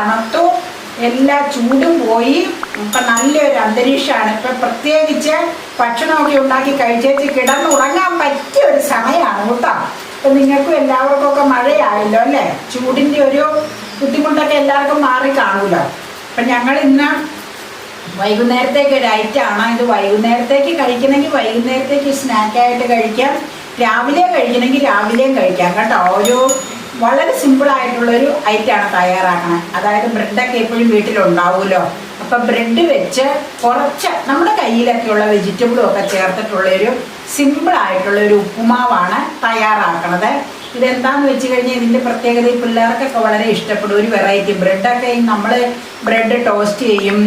തണുത്തു, എല്ലാ ചൂടും പോയി. ഇപ്പം നല്ലൊരു അന്തരീക്ഷമാണ്. ഇപ്പം പ്രത്യേകിച്ച് ഭക്ഷണമൊക്കെ ഉണ്ടാക്കി കഴിച്ചേച്ച് കിടന്നുറങ്ങാൻ പറ്റിയ ഒരു സമയമാണ് കേട്ടോ. ഇപ്പം നിങ്ങൾക്കും എല്ലാവർക്കും ഒക്കെ മഴയായല്ലോ അല്ലേ? ചൂടിൻ്റെ ഒരു ബുദ്ധിമുട്ടൊക്കെ എല്ലാവർക്കും മാറി കാണുമല്ലോ. അപ്പം ഞങ്ങൾ ഇന്ന് വൈകുന്നേരത്തേക്ക് ഒരു ഐറ്റമാണ് ഇത്. വൈകുന്നേരത്തേക്ക് കഴിക്കണമെങ്കിൽ വൈകുന്നേരത്തേക്ക് സ്നാക്കായിട്ട് കഴിക്കാം, രാവിലെ കഴിക്കണമെങ്കിൽ രാവിലെയും കഴിക്കാം കേട്ടോ. ഒരു വളരെ സിമ്പിളായിട്ടുള്ളൊരു ഐറ്റമാണ് തയ്യാറാക്കണം. അതായത് ബ്രെഡൊക്കെ എപ്പോഴും വീട്ടിലുണ്ടാവുമല്ലോ. അപ്പം ബ്രെഡ് വെച്ച് കുറച്ച് നമ്മുടെ കയ്യിലൊക്കെയുള്ള വെജിറ്റബിളും ഒക്കെ ചേർത്തിട്ടുള്ളൊരു സിമ്പിളായിട്ടുള്ളൊരു ഉപ്പുമാവാണ് തയ്യാറാക്കണത്. ഇതെന്താന്ന് വെച്ച് കഴിഞ്ഞാൽ ഇതിൻ്റെ പ്രത്യേകത ഈ പിള്ളേർക്കൊക്കെ വളരെ ഇഷ്ടപ്പെടും. ഒരു വെറൈറ്റി ബ്രെഡൊക്കെ നമ്മൾ ബ്രെഡ് ടോസ്റ്റ് ചെയ്യും,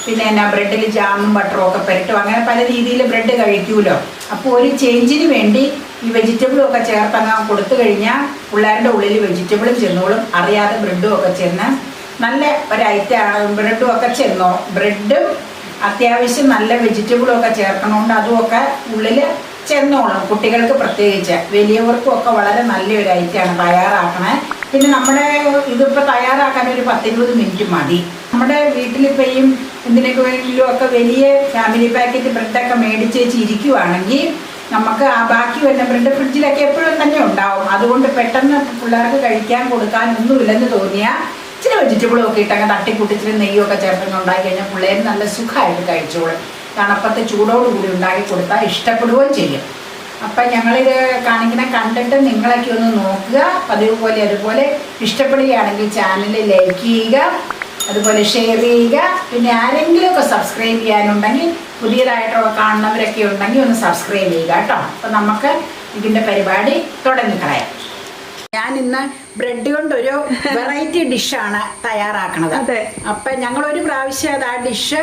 പിന്നെ എന്നാ ബ്രെഡിൽ ജാമും ബട്ടറും ഒക്കെ പുരട്ടും, അങ്ങനെ പല രീതിയിൽ ബ്രെഡ് കഴിക്കുമല്ലോ. അപ്പോൾ ഒരു ചേഞ്ചിന് വേണ്ടി ഈ വെജിറ്റബിളും ഒക്കെ ചേർത്തങ്ങ് കൊടുത്തു കഴിഞ്ഞാൽ പിള്ളേരുടെ ഉള്ളിൽ വെജിറ്റബിളും ചെന്നോളും, അറിയാതെ ബ്രെഡും ഒക്കെ ചെന്ന് നല്ല ഒരു ഐറ്റമാണ്. ബ്രെഡും ഒക്കെ ചെന്നോ, ബ്രെഡും അത്യാവശ്യം നല്ല വെജിറ്റബിളും ഒക്കെ ചേർക്കണോണ്ട് അതുമൊക്കെ ഉള്ളിൽ ചെന്നോളും. കുട്ടികൾക്ക് പ്രത്യേകിച്ച്, വലിയവർക്കും ഒക്കെ വളരെ നല്ലൊരു ഐറ്റമാണ് തയ്യാറാക്കണേ. പിന്നെ നമ്മുടെ ഇതിപ്പോൾ തയ്യാറാക്കാൻ ഒരു 10-20 മിനിറ്റ് മതി. നമ്മുടെ വീട്ടിലിപ്പോൾ ഈ എന്തിനൊക്കെങ്കിലും ഒക്കെ വലിയ ഫാമിലി പാക്കറ്റ് ബ്രെഡൊക്കെ മേടിച്ച് വെച്ചിരിക്കുവാണെങ്കിൽ നമുക്ക് ആ ബാക്കി വരുന്ന ബ്രെഡ് ഫ്രിഡ്ജിലൊക്കെ എപ്പോഴും തന്നെ ഉണ്ടാവും. അതുകൊണ്ട് പെട്ടെന്ന് പിള്ളേർക്ക് കഴിക്കാൻ കൊടുക്കാനൊന്നുമില്ലെന്ന് തോന്നിയാൽ ഇച്ചിരി വെജിറ്റബിളും ഒക്കെ ഇട്ടങ്ങ് തട്ടിക്കുട്ടിച്ചിരി നെയ്യൊക്കെ ചേർത്തങ്ങ് ഉണ്ടാക്കി കഴിഞ്ഞാൽ പിള്ളേർ നല്ല സുഖമായിട്ട് കഴിച്ചോളും. തണുപ്പത്തെ ചൂടോടുകൂടി ഉണ്ടാക്കി കൊടുത്താൽ ഇഷ്ടപ്പെടുകയും ചെയ്യും. അപ്പം ഞങ്ങളിത് കാണിക്കുന്ന കണ്ടിട്ട് നിങ്ങളൊക്കെ ഒന്ന് നോക്കുക. പതിവ് പോലെ അതുപോലെ ഇഷ്ടപ്പെടുകയാണെങ്കിൽ ചാനൽ ലൈക്ക് ചെയ്യുക, അതുപോലെ ഷെയർ ചെയ്യുക. പിന്നെ ആരെങ്കിലുമൊക്കെ സബ്സ്ക്രൈബ് ചെയ്യാനുണ്ടെങ്കിൽ, പുതിയതായിട്ടുള്ള കാണുന്നവരൊക്കെ ഉണ്ടെങ്കിൽ ഒന്ന് സബ്സ്ക്രൈബ് ചെയ്യുക കേട്ടോ. അപ്പം നമുക്ക് ഇതിൻ്റെ പരിപാടി തുടങ്ങിക്കളയാം. ഞാൻ ഇന്ന് ബ്രെഡ് കൊണ്ടൊരു വെറൈറ്റി ഡിഷാണ് തയ്യാറാക്കണത്. അപ്പം ഞങ്ങളൊരു പ്രാവശ്യം ആ ഡിഷ്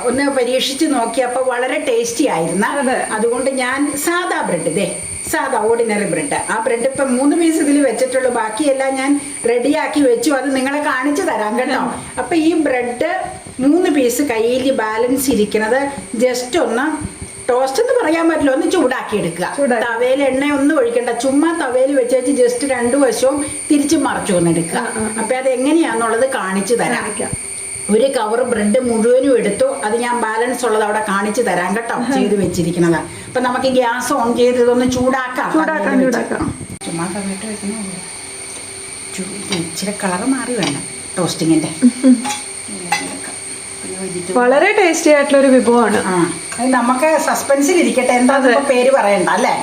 ഒന്ന് പരീക്ഷിച്ച് നോക്കിയപ്പോൾ വളരെ ടേസ്റ്റി ആയിരുന്നു. അതുകൊണ്ട് ഞാൻ സാധാ ബ്രെഡ്, സാധാ ഓർഡിനറി ബ്രെഡ്, ആ ബ്രെഡ് ഇപ്പം 3 പീസ് ഇതിൽ വെച്ചിട്ടുള്ളൂ. ബാക്കിയെല്ലാം ഞാൻ റെഡിയാക്കി വെച്ചു. അത് നിങ്ങളെ കാണിച്ചു തരാം കേട്ടോ. അപ്പം ഈ ബ്രെഡ് 3 പീസ് കയ്യിൽ ബാലൻസ് ഇരിക്കുന്നത് ജസ്റ്റ് ഒന്ന് ടോസ്റ്റ് എന്ന് പറയാൻ പറ്റില്ല, ഒന്ന് ചൂടാക്കി എടുക്കുക. തവയിൽ എണ്ണ ഒന്നും ഒഴിക്കണ്ട, ചുമ്മാ തവയിൽ വെച്ച് ജസ്റ്റ് 2 വശവും തിരിച്ചു മറിച്ചു വന്നെടുക്കുക. അപ്പം അത് എങ്ങനെയാണെന്നുള്ളത് കാണിച്ചു തരാം. ഒരു കവർ ബ്രെഡ് മുഴുവനും എടുത്തു. അത് ഞാൻ ബാലൻസ് ഉള്ളത് അവിടെ കാണിച്ചു തരാം കേട്ടോ, ചെയ്ത് വെച്ചിരിക്കുന്നത്. അപ്പം നമുക്ക് ഗ്യാസ് ഓൺ ചെയ്ത് ഇതൊന്ന് ചൂടാക്കാം. ചുമ്മാ തവിട്ട് വെക്കണോ, ഇച്ചിരി കളർ മാറി വേണം ടോസ്റ്റിങ്ങിൻ്റെ. വളരെ ടേസ്റ്റി ആയിട്ടുള്ള ഒരു വിഭവമാണ്. അത് നമുക്ക് സസ്പെൻസിൽ ഇരിക്കട്ടെ, എന്താ പേര് പറയണ്ട അല്ലേ.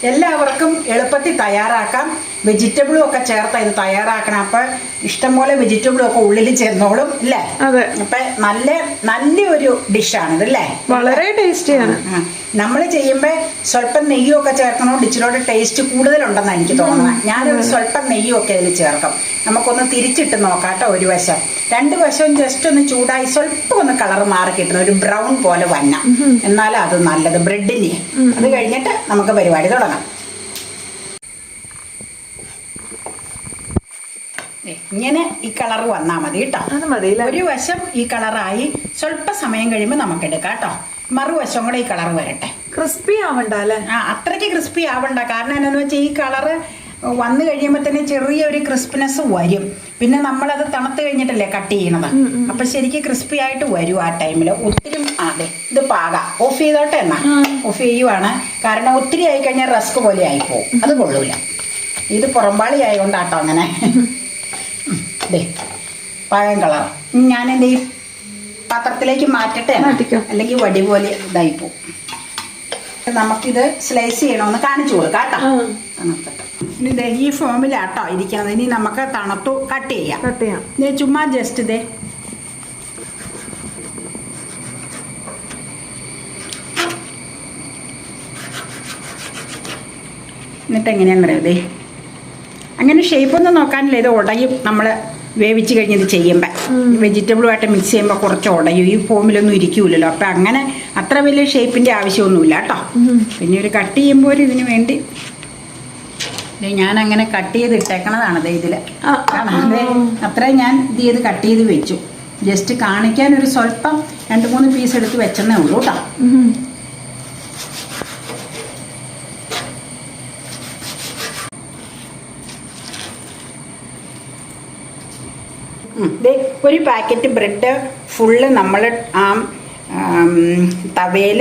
എല്ലാവർക്കും എളുപ്പത്തിൽ തയ്യാറാക്കാം. വെജിറ്റബിളും ഒക്കെ ചേർത്ത് ഇത് തയ്യാറാക്കണം. അപ്പം ഇഷ്ടംപോലെ വെജിറ്റബിളും ഒക്കെ ഉള്ളിൽ ചേർന്നോളും അല്ലേ. അപ്പം നല്ലൊരു ഡിഷാണിത് അല്ലേ. വളരെ ടേസ്റ്റിയാണ്. നമ്മൾ ചെയ്യുമ്പോൾ സ്വല്പം നെയ്യും ഒക്കെ ചേർക്കണോണ്ട് ഇച്ചിരി ടേസ്റ്റ് കൂടുതലുണ്ടെന്നാണ് എനിക്ക് തോന്നുന്നത്. ഞാനൊരു സ്വല്പം നെയ്യും ഒക്കെ അതിൽ ചേർക്കും. നമുക്കൊന്ന് തിരിച്ചിട്ട് നോക്കാം കേട്ടോ. ഒരു വശം 2 വശവും ജസ്റ്റ് ഒന്ന് ചൂടായി സ്വല്പം ഒന്ന് കളർ മാറി കിട്ടണം, ഒരു ബ്രൗൺ പോലെ വന്നം, എന്നാലും അത് നല്ലത് ബ്രെഡിന്. അത് കഴിഞ്ഞിട്ട് നമുക്ക് പരിപാടി തുടങ്ങാം. ഇങ്ങനെ ഈ കളർ വന്നാൽ മതി കേട്ടോ. ഒരു വശം ഈ കളറായി സ്വല്പ സമയം കഴിയുമ്പോൾ നമുക്ക് എടുക്കാം കേട്ടോ. മറുവശം കൂടെ ഈ കളർ വരട്ടെ. ക്രിസ്പി ആവണ്ട അല്ലേ? അത്രയ്ക്ക് ക്രിസ്പി ആവണ്ട. കാരണം എന്താണെന്ന് വെച്ചാൽ ഈ കളറ് വന്നു കഴിയുമ്പോൾ തന്നെ ചെറിയൊരു ക്രിസ്പിനെസ് വരും. പിന്നെ നമ്മളത് തണുത്ത് കഴിഞ്ഞിട്ടല്ലേ കട്ട് ചെയ്യണത്. അപ്പം ശരിക്കും ക്രിസ്പി ആയിട്ട് വരും ആ ടൈമിൽ. ഒത്തിരി അതെ ഇത് പാകാം. ഓഫ് ചെയ്തോട്ടെ എന്നാ. ഓഫ് ചെയ്യുവാണ്. കാരണം ഒത്തിരി ആയിക്കഴിഞ്ഞാൽ റസ്ക് പോലെ ആയിപ്പോവും, അത് കൊള്ളൂല. ഇത് പുറംപാളി ആയതുകൊണ്ടാട്ടോ അങ്ങനെ. പാകം കളർ ഞാൻ എൻ്റെ ഈ പാത്രത്തിലേക്ക് മാറ്റട്ടെ, അല്ലെങ്കിൽ വടി പോലെ ഇതായിപ്പോ. നമുക്കിത് സ്ലൈസ് ചെയ്യണമെന്ന് കാണിച്ചു കൊടുക്കാം കേട്ടോ. തണുത്തിട്ട് ഇനി ഈ ഫോമിലാട്ടോ ഇരിക്കുന്നത്. ഇനി നമുക്ക് തണുത്തു കട്ട് ചെയ്യാം. ഇത് ചുമ്മാ ജസ്റ്റ് ഇതേ എന്നിട്ട് എങ്ങനെയാണെന്ന് അറിയാതെ അങ്ങനെ ഷേപ്പൊന്നും നോക്കാനില്ല. ഇത് ഉടയും. നമ്മൾ വേവിച്ച് കഴിഞ്ഞ് ഇത് ചെയ്യുമ്പോൾ വെജിറ്റബിളുമായിട്ട് മിക്സ് ചെയ്യുമ്പോൾ കുറച്ച് ഉടയും. ഈ ഫോമിലൊന്നും ഇരിക്കൂലല്ലോ. അപ്പം അങ്ങനെ അത്ര വലിയ ഷേപ്പിൻ്റെ ആവശ്യമൊന്നുമില്ല കേട്ടോ. പിന്നെ ഒരു കട്ട് ചെയ്യുമ്പോൾ ഇതിന് വേണ്ടി ഞാൻ അങ്ങനെ കട്ട് ചെയ്ത് ഇട്ടേക്കണതാണത് ഇതിൽ. അത്രയും ഞാൻ ഇത് ചെയ്ത് കട്ട് ചെയ്ത് വെച്ചു. ജസ്റ്റ് കാണിക്കാൻ ഒരു സ്വല്പം 2-3 പീസ് എടുത്ത് വെച്ചെന്നേ ഉള്ളൂ കേട്ടോ. ഒരു പാക്കറ്റ് ബ്രെഡ് ഫുള്ള് നമ്മൾ ആ തവയിൽ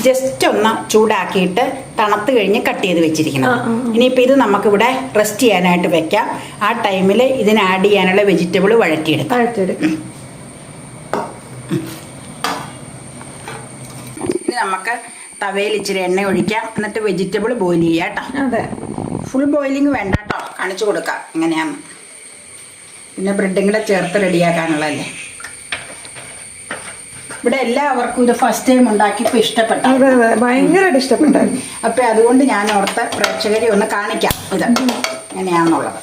ജസ്റ്റ് ഒന്ന് ചൂടാക്കിയിട്ട് തണുത്ത് കഴിഞ്ഞ് കട്ട് ചെയ്ത് വെച്ചിരിക്കണം. ഇനിയിപ്പോൾ ഇത് നമുക്കിവിടെ റെസ്റ്റ് ചെയ്യാനായിട്ട് വെക്കാം. ആ ടൈമിൽ ഇതിന് ആഡ് ചെയ്യാനുള്ള വെജിറ്റബിൾ വഴറ്റിയെടുക്കാം. ഇനി നമുക്ക് തവയിൽ ഇച്ചിരി എണ്ണ ഒഴിക്കാം. എന്നിട്ട് വെജിറ്റബിൾ ബോയിൽ ചെയ്യാം കേട്ടോ. അതെ, ഫുൾ ബോയിലിംഗ് വേണ്ട കേട്ടോ, കാണിച്ചു കൊടുക്കാം എങ്ങനെയാണ്. പിന്നെ ബ്രെഡും കൂടെ ചേർത്ത് റെഡിയാക്കാനുള്ളതല്ലേ. ഇവിടെ എല്ലാവർക്കും ഇത് ഫസ്റ്റ് ടൈം ഉണ്ടാക്കിയപ്പോൾ ഇഷ്ടപ്പെട്ടു. ഭയങ്കരമായിട്ട് ഇഷ്ടപ്പെട്ടായിരുന്നു. അപ്പം അതുകൊണ്ട് ഞാൻ ഓർത്ത് പ്രേക്ഷകരെ ഒന്ന് കാണിക്കാം ഇത് എങ്ങനെയാണെന്നുള്ളത്.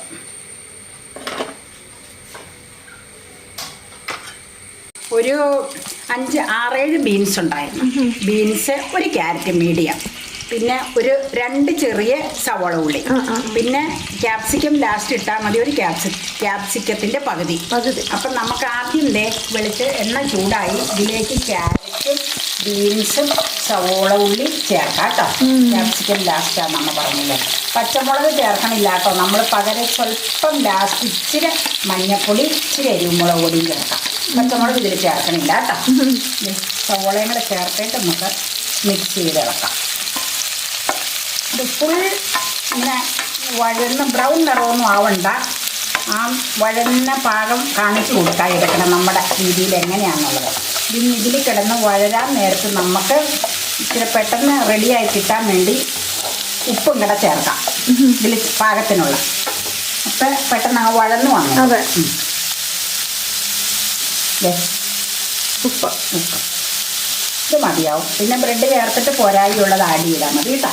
ഒരു 5-6-7 ബീൻസ് ഉണ്ടായിരുന്നു. ബീൻസ്, ഒരു ക്യാരറ്റ് മീഡിയം, പിന്നെ ഒരു 2 ചെറിയ സവോള ഉള്ളി, പിന്നെ ക്യാപ്സിക്കം ലാസ്റ്റ് ഇട്ടാൽ മതി, ഒരു ക്യാപ്സിക്കത്തിൻ്റെ പകുതി. അപ്പം നമുക്ക് ആദ്യം എണ്ണ ചൂടായി ഇതിലേക്ക് ക്യാരറ്റും ബീൻസും സവോള ഉള്ളി ചേർക്കാം കേട്ടോ. ക്യാപ്സിക്കം ലാസ്റ്റാണ് നമ്മൾ പറഞ്ഞില്ലേ. പച്ചമുളക് ചേർക്കണില്ല കേട്ടോ, നമ്മൾ പകരം സ്വല്പം ലാസ്റ്റ് ഇച്ചിരി മഞ്ഞൾപ്പൊടി, ഇച്ചിരി എരിവുമുളക് പൊടിയും ചേർക്കാം. പച്ചമുളക് ഇതിൽ ചേർക്കണില്ല കേട്ടോ. സവോളയും കൂടെ ചേർത്തിട്ട് നമുക്ക് മിക്സ് ചെയ്ത് ഇളക്കാം. ഇത് ഫുൾ ഇങ്ങനെ വഴന്ന ബ്രൗൺ നിറമൊന്നും ആവണ്ട. ആ വഴന്ന പാകം കാണിച്ചു കൊടുക്കാൻ എടുക്കണം നമ്മുടെ രീതിയിൽ എങ്ങനെയാണെന്നുള്ളത്. പിന്നെ ഇതിൽ കിടന്ന് വഴരാൻ നേരത്ത് നമുക്ക് ഇച്ചിരി പെട്ടെന്ന് റെഡിയായി കിട്ടാൻ വേണ്ടി ഉപ്പും കൂടെ ചേർക്കാം ഇതിൽ പാകത്തിനുള്ള. അപ്പം പെട്ടെന്ന് ആ വഴന്നു വന്നു. അതെ, ഉപ്പ് ഇത് മതിയാവും. പിന്നെ ബ്രെഡ് ചേർത്തിട്ട് പോരായുള്ളത് ആഡ് ചെയ്താൽ മതി കേട്ടോ.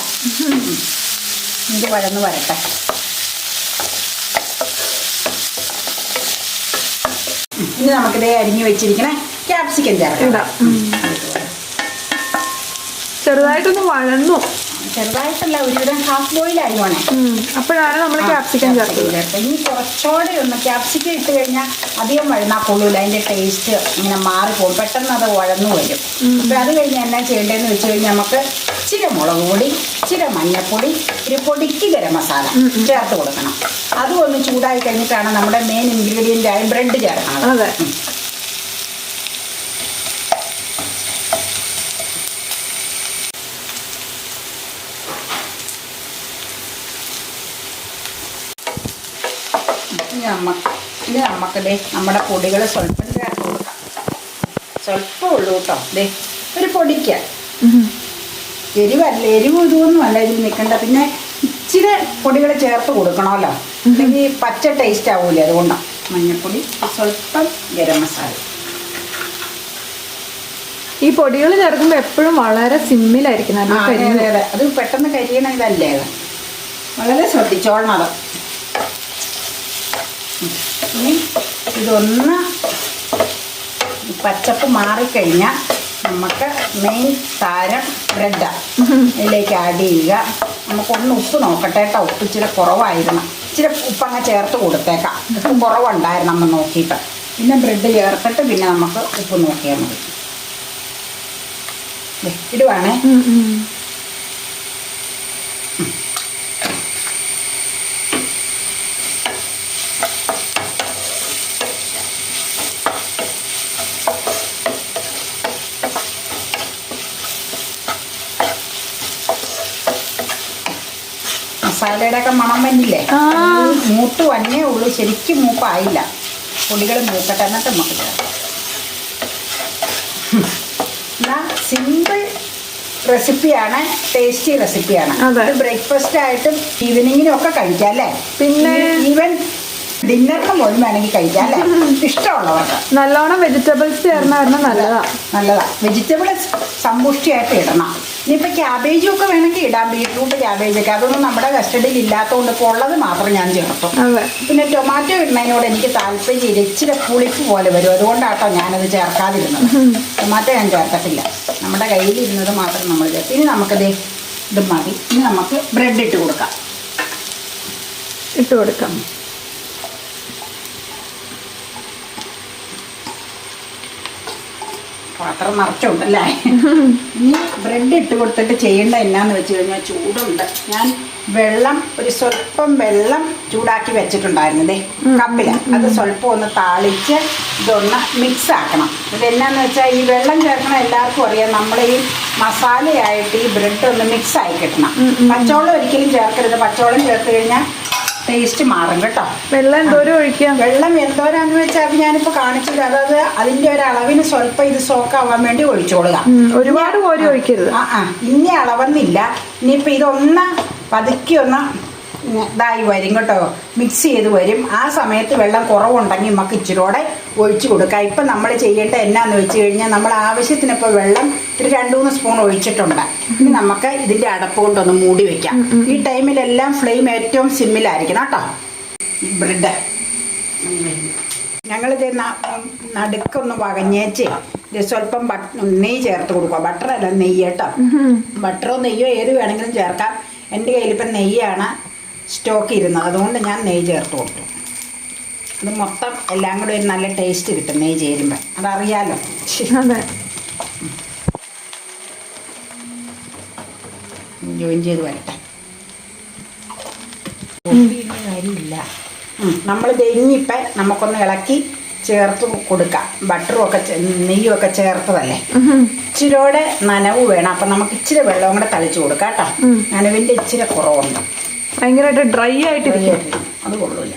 ഇത് വഴന്ന് വരട്ടെ. ഇനി നമുക്കിതേ അരിഞ്ഞു വെച്ചിരിക്കണേ ക്യാപ്സിക്കം ചേർക്കാം. ചെറുതായിട്ടൊന്ന് വഴന്നു, ചെറുതായിട്ടല്ല, ഒരുവിധം ഹാഫ് ബോയിലായി വേണേ. അപ്പോഴാണ് നമ്മൾ ക്യാപ്സിക്കം ചേർത്തത്. ഇനി കുറച്ചുകൂടെ ഒന്ന് ക്യാപ്സിക്കം ഇട്ട് കഴിഞ്ഞാൽ അധികം വഴന്നാൽ കൊള്ളൂല, അതിൻ്റെ ടേസ്റ്റ് ഇങ്ങനെ മാറിപ്പോകും, പെട്ടെന്ന് അത് വഴന്നു വരും. അപ്പം അത് കഴിഞ്ഞ് എന്നാ ചെയ്യേണ്ടതെന്ന് വെച്ച് കഴിഞ്ഞാൽ നമുക്ക് ഇച്ചിരി മുളക് പൊടി, ഇച്ചിരി മഞ്ഞൾപ്പൊടി, ഒരു പൊടിക്ക് ഗരം മസാല ചേർത്ത് കൊടുക്കണം. അതും ഒന്ന് ചൂടായി കഴിഞ്ഞിട്ടാണ് നമ്മുടെ മെയിൻ ഇൻഗ്രീഡിയൻ്റ് ആയ ബ്രെഡ് ചേർക്കണം. അതെ, ഇനി നമുക്കിതേ നമ്മുടെ പൊടികൾ സ്വല്പം ചേർത്ത് കൊടുക്കാം. സ്വല്പം ഉള്ളൂ കേട്ടോ. ഒരു പൊടിക്ക എരിവ് ഇതൊന്നും അല്ല ഇതിൽ നിൽക്കണ്ട. പിന്നെ ഇച്ചിരി പൊടികൾ ചേർത്ത് കൊടുക്കണമല്ലോ, അല്ലെങ്കിൽ പച്ച ടേസ്റ്റ് ആവൂലേ, അതുകൊണ്ടാണ്. മഞ്ഞൾപ്പൊടി, സ്വല്പം ഗരം മസാല. ഈ പൊടികൾ ചേർക്കുമ്പോൾ എപ്പോഴും വളരെ സിമ്മിലായിരിക്കും. അതെ, അത് പെട്ടെന്ന് കരിയണ ഇതല്ലേ, അത് വളരെ ശ്രദ്ധിച്ചോളണം. അത് ഇനി ഇതൊന്ന് പച്ചപ്പ് മാറിക്കഴിഞ്ഞാൽ നമുക്ക് മെയിൻ താരം ബ്രെഡാണ്, ഇതിലേക്ക് ആഡ് ചെയ്യുക. നമുക്കൊന്ന് ഉപ്പ് നോക്കട്ടെ കേട്ടോ. ഉപ്പ് ഇച്ചിരി കുറവായിരുന്നു, ഇച്ചിരി ഉപ്പങ്ങ് ചേർത്ത് കൊടുത്തേക്കാം. ഉപ്പ് കുറവുണ്ടായിരുന്നു നമ്മൾ നോക്കിയിട്ട്. പിന്നെ ബ്രെഡ് ചേർത്തിട്ട് പിന്നെ നമുക്ക് ഉപ്പ് നോക്കിയാൽ മതി. ഇടുവാണേ. മസാലയുടെ ഒക്കെ മണം വന്നില്ലേ, മൂത്ത് വന്നേ ഉള്ളൂ, ശരിക്കും മൂപ്പായില്ല. പൊടികൾ മൂക്കട്ടെ, എന്നിട്ട് നമുക്ക് ചേർക്കാം. എന്നാ സിമ്പിൾ റെസിപ്പിയാണ്, ടേസ്റ്റി റെസിപ്പിയാണ്. ഇത് ബ്രേക്ക്ഫാസ്റ്റ് ആയിട്ടും ഈവനിങ്ങിനും ഒക്കെ കഴിക്കാം അല്ലേ. പിന്നെ ഈവൻ ഡിന്നറിന് പോലും വേണമെങ്കിൽ കഴിക്കാം അല്ലേ, ഇഷ്ടമുള്ളവർക്ക്. നല്ലോണം വെജിറ്റബിൾസ് ചേർന്നായിരുന്നു നല്ലതാ. വെജിറ്റബിൾസ് സമ്പുഷ്ടിയായിട്ട് ഇടണം. ഇനിയിപ്പോൾ ക്യാബേജും ഒക്കെ വേണമെങ്കിൽ ഇടാം, ബീട്രൂട്ട് ക്യാബേജൊക്കെ. അതൊന്നും നമ്മുടെ കസ്റ്റഡിയിൽ ഇല്ലാത്തതുകൊണ്ട് ഇപ്പോൾ ഉള്ളത് മാത്രം ഞാൻ ചേർത്തു. പിന്നെ ടൊമാറ്റോ ഇടുന്നതിനോട് എനിക്ക് താല്പര്യം, ഇച്ചിരി പുളിപ്പ് പോലെ വരും, അതുകൊണ്ടാട്ടോ ഞാനത് ചേർക്കാതിരുന്നത്. ടൊമാറ്റോ ഞാൻ ചേർത്തിട്ടില്ല, നമ്മുടെ കയ്യിലിരുന്നത് മാത്രം നമ്മൾ ചേർത്ത്. ഇനി നമുക്കത് ഇത് മതി. ഇനി നമുക്ക് ബ്രെഡ് ഇട്ട് കൊടുക്കാം. പാത്രം നിറച്ചുണ്ടല്ലേ. ഇനി ബ്രെഡ് ഇട്ട് കൊടുത്തിട്ട് ചെയ്യേണ്ട എന്നാന്ന് വെച്ച് കഴിഞ്ഞാൽ ചൂടുണ്ട്. ഞാൻ വെള്ളം ഒരു സ്വല്പം വെള്ളം ചൂടാക്കി വെച്ചിട്ടുണ്ടായിരുന്നതേ കപ്പിൽ. അത് സ്വല്പം ഒന്ന് താളിച്ച് ഇതൊന്ന് മിക്സ് ആക്കണം. ഇതെന്നാന്ന് വെച്ചാൽ ഈ വെള്ളം ചേർക്കണം എല്ലാവർക്കും അറിയാം. നമ്മൾ ഈ മസാലയായിട്ട് ഈ ബ്രെഡ് ഒന്ന് മിക്സ് ആയി കിട്ടണം. പച്ചവെള്ളം ഒരിക്കലും ചേർക്കരുത്. പച്ചവെള്ളം ചേർത്ത് കഴിഞ്ഞാൽ ടേസ്റ്റ് മാറും കേട്ടോ. വെള്ളം എന്തോരം ഒഴിക്കാം? വെള്ളം എന്തോരാന്ന് വെച്ചാൽ അത് ഞാനിപ്പോൾ കാണിച്ചത്. അതായത് അതിൻ്റെ ഒരു അളവിന് സ്വല്പം ഇത് സോക്കാവാൻ വേണ്ടി ഒഴിച്ചോളുക. ഒരുപാട് കോരി ഒഴിക്കരുത്. ഇന്ന അളവെന്നില്ല. ഇനിയിപ്പോൾ ഇതൊന്ന് പതുക്കി ഒന്ന് ഇതായി വരും കേട്ടോ, മിക്സ് ചെയ്ത് വരും. ആ സമയത്ത് വെള്ളം കുറവുണ്ടെങ്കിൽ നമുക്ക് ഇച്ചിരൂടെ ഒഴിച്ചു കൊടുക്കാം. ഇപ്പം നമ്മൾ ചെയ്യേണ്ടത് എന്നാന്ന് വെച്ച് കഴിഞ്ഞാൽ നമ്മൾ ആവശ്യത്തിനിപ്പോൾ വെള്ളം ഒരു 2-3 സ്പൂൺ ഒഴിച്ചിട്ടുണ്ട്. ഇനി നമുക്ക് ഇതിൻ്റെ അടപ്പ് കൊണ്ടൊന്ന് മൂടി വയ്ക്കാം. ഈ ടൈമിലെല്ലാം ഫ്ലെയിം ഏറ്റവും സിമ്മിലായിരിക്കണം കേട്ടോ. ബ്രെഡ് ഞങ്ങളിത് നടുക്കൊന്ന് വകഞ്ഞേച്ച് സ്വല്പം നെയ്യ് ചേർത്ത് കൊടുക്കുക. ബട്ടറല്ല, നെയ്യ് കേട്ടോ. ബട്ടറോ നെയ്യോ ഏത് വേണമെങ്കിലും ചേർക്കാം. എൻ്റെ കയ്യിലിപ്പം നെയ്യാണ് സ്റ്റോക്ക് ഇരുന്നത്, അതുകൊണ്ട് ഞാൻ നെയ്യ് ചേർത്ത് കൊടുത്തു. അത് മൊത്തം എല്ലാം കൂടെ ഒരു നല്ല ടേസ്റ്റ് കിട്ടും നെയ്യ് ചേരുമ്പോൾ, അതറിയാലോ. അതെ, ജോയിൻ ചെയ്ത് വരട്ടെ. കാര്യമില്ല. നമ്മൾ ഇനിയിപ്പം നമുക്കൊന്ന് ഇളക്കി ചേർത്ത് കൊടുക്കാം. ബട്ടറും ഒക്കെ നെയ്യും ഒക്കെ ചേർത്തതല്ലേ, ഇച്ചിരിയോടെ നനവ് വേണം. അപ്പം നമുക്ക് ഇച്ചിരി വെള്ളം കൂടെ തളിച്ചു കൊടുക്കാം കേട്ടോ. നനവിൻ്റെ ഇച്ചിരി കുറവുണ്ട്. ഭയങ്കരമായിട്ട് ഡ്രൈ ആയിട്ട് അത് കൊള്ളൂല.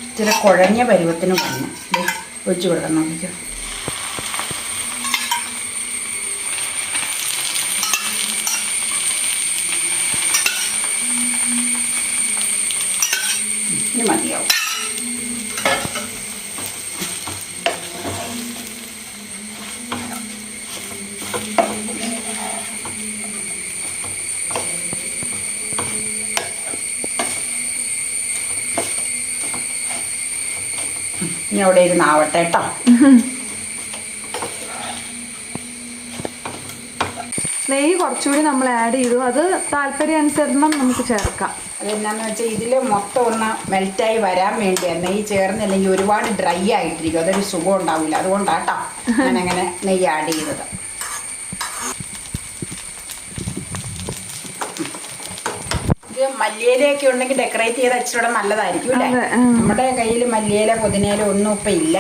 ഇച്ചിരി കുഴഞ്ഞ പരുവത്തിന് വന്നു ഒഴിച്ചു കൊടുക്കണം. നോക്കിക്കോ. ഇനി മതിയാവും. ഇനി അവിടെ ഇരുന്ന് ആവട്ടെ കേട്ടോ. നെയ്യ് കുറച്ചുകൂടി നമ്മൾ ആഡ് ചെയ്തു. അത് താല്പര്യാനുസരണം നമുക്ക് ചേർക്കാം. അതെന്നാന്ന് വെച്ചാൽ ഇതിൽ മൊത്തം ഒന്ന് മെൽറ്റായി വരാൻ വേണ്ടിയാണ്. നെയ്യ് ചേർന്നില്ലെങ്കിൽ ഒരുപാട് ഡ്രൈ ആയിട്ടിരിക്കും, അതൊരു സുഖം ഉണ്ടാവില്ല. അതുകൊണ്ടാട്ടോ ഞാനങ്ങനെ നെയ്യ് ആഡ് ചെയ്തത്. ഇത് മല്ലിയിലയൊക്കെ ഉണ്ടെങ്കിൽ ഡെക്കറേറ്റ് ചെയ്ത് ഇച്ചിരി നല്ലതായിരിക്കും അല്ലേ. നമ്മുടെ കയ്യിൽ മല്ലിയില പുതിനയില ഒന്നും ഇപ്പം ഇല്ല.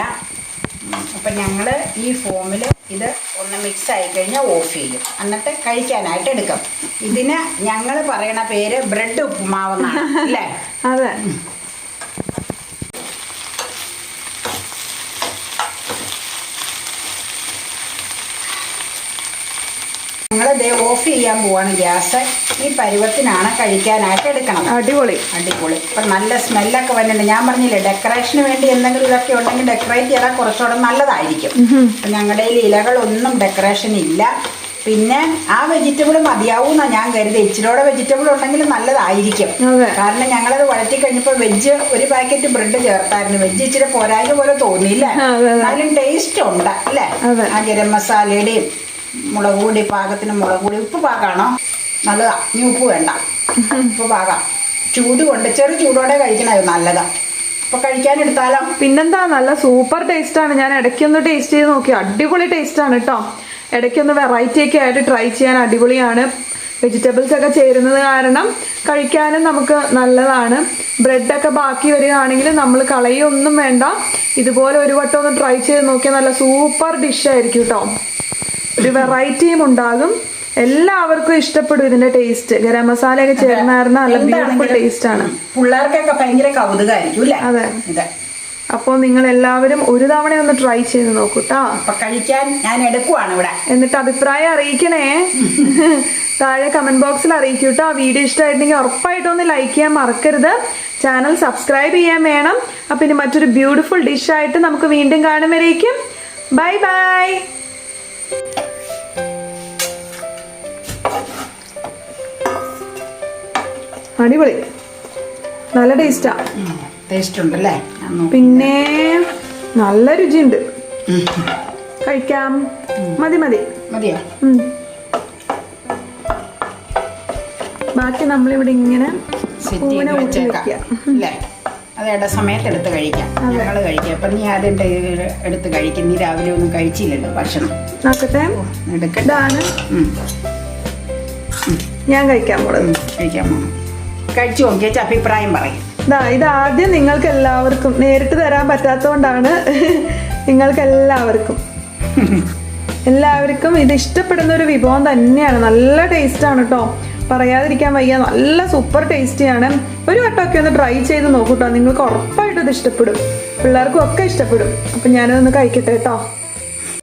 അപ്പം ഞങ്ങൾ ഈ ഫോമിൽ ഇത് ഒന്ന് മിക്സ് ആയി കഴിഞ്ഞാൽ ഓഫ് ചെയ്യും, എന്നിട്ട് കഴിക്കാനായിട്ട് എടുക്കും. ഇതിന് ഞങ്ങൾ പറയണ പേര് ബ്രെഡ് ഉപ്പുമാവെന്നാണ് അല്ലേ. അതെ, ഞങ്ങൾ ഓഫ് ചെയ്യാൻ പോവാണ് ഗ്യാസ്. ഈ പരുവത്തിനാണ് കഴിക്കാനായിട്ട് എടുക്കണം. അടിപൊളി അടിപൊളി. ഇപ്പം നല്ല സ്മെല്ലൊക്കെ വരുന്നുണ്ട്. ഞാൻ പറഞ്ഞില്ലേ, ഡെക്കറേഷന് വേണ്ടി എന്തെങ്കിലും ഇതൊക്കെ ഉണ്ടെങ്കിൽ ഡെക്കറേറ്റ് ചെയ്താൽ കുറച്ചുകൂടെ നല്ലതായിരിക്കും. അപ്പം ഞങ്ങളുടെ കയ്യിൽ ഇലകളൊന്നും ഡെക്കറേഷൻ ഇല്ല. പിന്നെ ആ വെജിറ്റബിൾ മതിയാവൂന്നാണ് ഞാൻ കരുതി. ഇച്ചിരിയോടെ വെജിറ്റബിൾ ഉണ്ടെങ്കിൽ നല്ലതായിരിക്കും. കാരണം ഞങ്ങളത് വഴറ്റി കഴിഞ്ഞപ്പോൾ വെജ് ഒരു പാക്കറ്റ് ബ്രെഡ് ചേർത്തായിരുന്നു. വെജ് ഇച്ചിരി പോരായ്മ പോലെ തോന്നിയില്ലേ. എന്നാലും ടേസ്റ്റ് ഉണ്ട് അല്ലേ. ആ ഗരം മസാലയുടെയും മുളക് പൊടി പാകത്തിന്, മുളക് പൊടി ഉപ്പ് പാകാണോ നല്ലതാ. ഇനി ഉപ്പ് വേണ്ട, ഉപ്പ് പാകാം. ചൂട് കൊണ്ട് ചെറു ചൂടോടെ കഴിക്കണത് നല്ലതാ. അപ്പൊ കഴിക്കാനെടുത്താലോ. പിന്നെന്താ, നല്ല സൂപ്പർ ടേസ്റ്റ് ആണ്. ഞാൻ ഇടയ്ക്കൊന്ന് ടേസ്റ്റ് ചെയ്ത് നോക്കി, അടിപൊളി ടേസ്റ്റ് ആണ് കേട്ടോ. ഇടയ്ക്കൊന്ന് വെറൈറ്റി ഒക്കെ ആയിട്ട് ട്രൈ ചെയ്യാൻ അടിപൊളിയാണ്. വെജിറ്റബിൾസ് ഒക്കെ ചേരുന്നത് കാരണം കഴിക്കാനും നമുക്ക് നല്ലതാണ്. ബ്രെഡൊക്കെ ബാക്കി വരികയാണെങ്കിൽ നമ്മൾ കളയൊന്നും വേണ്ട. ഇതുപോലെ ഒരു വട്ടം ഒന്ന് ട്രൈ ചെയ്ത് നോക്കിയാൽ നല്ല സൂപ്പർ ഡിഷായിരിക്കും കേട്ടോ. ഒരു വെറൈറ്റിയും ഉണ്ടാകും. എല്ലാവർക്കും ഇഷ്ടപ്പെടും ഇതിന്റെ ടേസ്റ്റ്. ഗരം മസാല ഒക്കെ ചേർന്ന നല്ല ബ്യൂട്ടിഫുൾ ടേസ്റ്റ് ആണ്. പിള്ളേർക്കൊക്കെ ഭയങ്കര കൗതുകമായിരിക്കും. അതെ. അപ്പോൾ നിങ്ങൾ എല്ലാവരും ഒരു തവണ ഒന്ന് ട്രൈ ചെയ്ത് നോക്കൂട്ടോ. അപ്പൊ കഴിക്കാൻ ഞാൻ എടുക്കുവാണ് ഇവിടെ. എന്നിട്ട് അഭിപ്രായം അറിയിക്കണേ. താഴെ കമന്റ് ബോക്സിൽ അറിയിക്കൂട്ടോ. വീഡിയോ ഇഷ്ടമായിട്ടുണ്ടെങ്കിൽ ഉറപ്പായിട്ടും ഒന്ന് ലൈക്ക് ചെയ്യാൻ മറക്കരുത്. ചാനൽ സബ്സ്ക്രൈബ് ചെയ്യാൻ വേണം. അപ്പൊ ഇനി മറ്റൊരു ബ്യൂട്ടിഫുൾ ഡിഷായിട്ട് നമുക്ക് വീണ്ടും കാണും വരേക്കും. Bye bye. അടിപൊളി, നല്ല ടേസ്റ്റാ. ടേസ്റ്റ് ഉണ്ടല്ലേ. പിന്നെ നല്ല രുചിയുണ്ട്. കഴിക്കാം. മതി മതി മതിയോ? ബാക്കി നമ്മളിവിടെ ഇങ്ങനെ അല്ലേ. അത് ഇട സമയത്ത് എടുത്ത് കഴിക്കാം. ഞങ്ങൾ കഴിക്കാം. അപ്പം നീ അതിൻ്റെ എടുത്ത് കഴിക്കും. നീ രാവിലെ ഒന്നും കഴിച്ചില്ലല്ലോ ഭക്ഷണം. നോക്കട്ടെ, ഇതാണ് ഞാൻ കഴിക്കാൻ പോണത്. കഴിക്കാൻ പോകണം. കഴിച്ചു നോക്കിയേച്ച അഭിപ്രായം പറയും. ഇത് ആദ്യം നിങ്ങൾക്ക് എല്ലാവർക്കും നേരിട്ട് തരാൻ പറ്റാത്തതുകൊണ്ടാണ് നിങ്ങൾക്ക് എല്ലാവർക്കും ഇത് ഇഷ്ടപ്പെടുന്ന ഒരു വിഭവം തന്നെയാണ്. നല്ല ടേസ്റ്റാണ് കേട്ടോ, പറയാതിരിക്കാൻ വയ്യ. നല്ല സൂപ്പർ ടേസ്റ്റിയാണ്. ഒരു വട്ടമൊക്കെ ഒന്ന് ട്രൈ ചെയ്ത് നോക്കൂട്ടോ, നിങ്ങൾക്ക് ഉറപ്പായിട്ടും ഇത് ഇഷ്ടപ്പെടും, പിള്ളേർക്കും ഒക്കെ ഇഷ്ടപ്പെടും. അപ്പം ഞാനതൊന്ന് കഴിക്കട്ടെ കേട്ടോ.